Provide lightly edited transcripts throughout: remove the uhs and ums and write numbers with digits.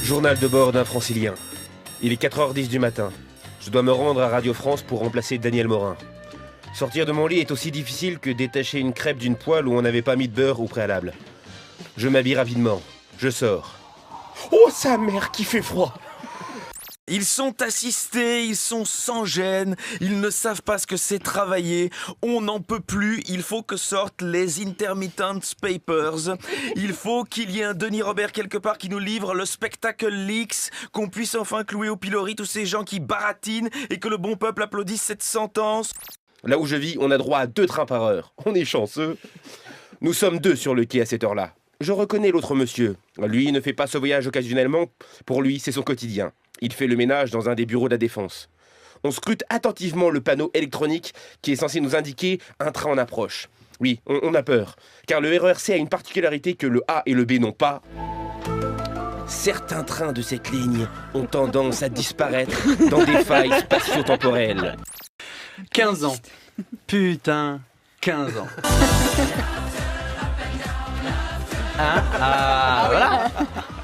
Journal de bord d'un francilien. Il est 4h10 du matin. Je dois me rendre à Radio France pour remplacer Daniel Morin. Sortir de mon lit est aussi difficile que détacher une crêpe d'une poêle où on n'avait pas mis de beurre au préalable. Je m'habille rapidement. Je sors. Oh, sa mère qui fait froid! Ils sont assistés, ils sont sans gêne, ils ne savent pas ce que c'est travailler, on n'en peut plus, il faut que sortent les Intermittent Papers, il faut qu'il y ait un Denis Robert quelque part qui nous livre le spectacle Leaks, qu'on puisse enfin clouer au pilori tous ces gens qui baratinent et que le bon peuple applaudisse cette sentence. Là où je vis, on a droit à 2 trains par heure. On est chanceux. Nous sommes 2 sur le quai à cette heure-là. Je reconnais l'autre monsieur. Lui ne fait pas ce voyage occasionnellement. Pour lui, c'est son quotidien. Il fait le ménage dans un des bureaux de la Défense. On scrute attentivement le panneau électronique qui est censé nous indiquer un train en approche. Oui, on a peur, car le RERC a une particularité que le A et le B n'ont pas. Certains trains de cette ligne ont tendance à disparaître dans des failles spatio-temporelles. 15 ans. Putain, 15 ans. Hein? Ah, voilà.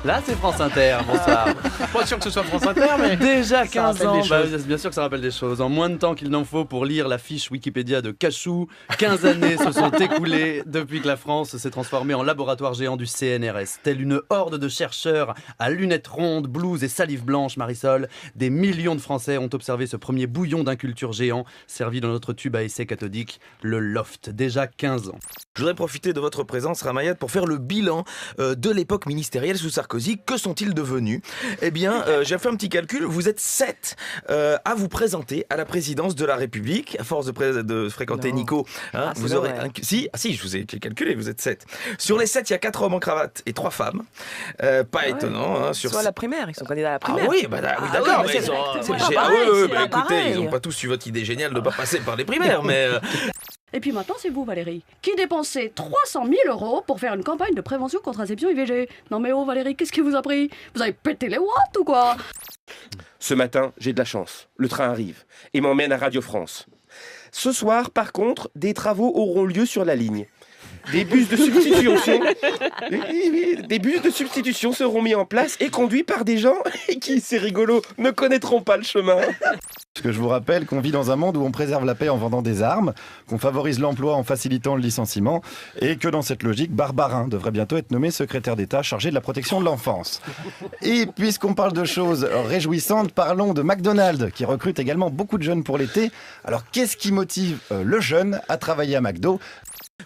Là, c'est France Inter, bonsoir. Pas sûr que ce soit France Inter, mais Déjà ça 15 rappelle ans, des bah, choses. bien sûr que ça rappelle des choses. En moins de temps qu'il n'en faut pour lire la fiche Wikipédia de Cachou, 15 années se sont écoulées depuis que la France s'est transformée en laboratoire géant du CNRS. Telle une horde de chercheurs à lunettes rondes, blouses et salive blanche, Marisol, des millions de Français ont observé ce premier bouillon d'inculture géant servi dans notre tube à essai cathodique, le Loft. Déjà 15 ans. Je voudrais profiter de votre présence, Ramayad, pour faire le bilan de l'époque ministérielle sous Sarkozy. Que sont-ils devenus? Eh bien, j'ai fait un petit calcul. Vous êtes 7 à vous présenter à la présidence de la République. À force de fréquenter Non. Nico, hein, vous aurez... Si, je vous ai calculé, vous êtes 7. Sur les 7, il y a 4 hommes en cravate et 3 femmes. Pas étonnant. Hein, Soit à la primaire, ils sont candidats à la primaire. Ah oui, oui, d'accord. mais mais c'est ils ont- vrai, c'est mais pas j'ai- pareil, oui, c'est mais pas écoutez, pareil. ils n'ont pas tous eu votre idée géniale de ne pas passer par les primaires, mais... Et puis maintenant, c'est vous, Valérie, qui dépensez 300 000 € pour faire une campagne de prévention contraception IVG. Non mais oh, Valérie, qu'est-ce qui vous a pris? Vous avez pété les watts ou quoi? Ce matin, j'ai de la chance. Le train arrive et m'emmène à Radio France. Ce soir, par contre, des travaux auront lieu sur la ligne. Des bus de substitution, des bus de substitution seront mis en place et conduits par des gens qui, c'est rigolo, ne connaîtront pas le chemin. Parce que je vous rappelle qu'on vit dans un monde où on préserve la paix en vendant des armes, qu'on favorise l'emploi en facilitant le licenciement, et que dans cette logique, Barbarin devrait bientôt être nommé secrétaire d'État chargé de la protection de l'enfance. Et puisqu'on parle de choses réjouissantes, parlons de McDonald's, qui recrute également beaucoup de jeunes pour l'été. Alors qu'est-ce qui motive le jeune à travailler à McDo ?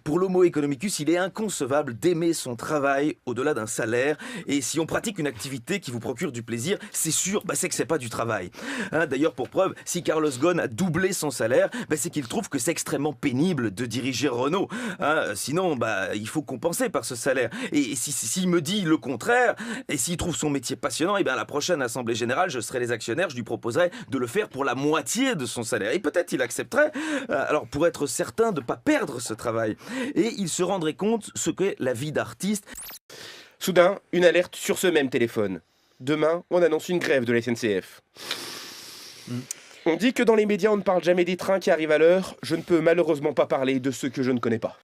Pour l'homo economicus, il est inconcevable d'aimer son travail au-delà d'un salaire. Et si on pratique une activité qui vous procure du plaisir, c'est sûr, c'est que c'est pas du travail. Hein, d'ailleurs, pour preuve, si Carlos Ghosn a doublé son salaire, c'est qu'il trouve que c'est extrêmement pénible de diriger Renault. Hein, sinon, il faut compenser par ce salaire. Et s'il me dit le contraire, et s'il trouve son métier passionnant, à la prochaine Assemblée Générale, je serai les actionnaires, je lui proposerai de le faire pour la moitié de son salaire. Et peut-être il accepterait, alors pour être certain de ne pas perdre ce travail. Et il se rendrait compte ce qu'est la vie d'artiste. Soudain, une alerte sur ce même téléphone. Demain, on annonce une grève de la SNCF. On dit que dans les médias, on ne parle jamais des trains qui arrivent à l'heure. Je ne peux malheureusement pas parler de ceux que je ne connais pas.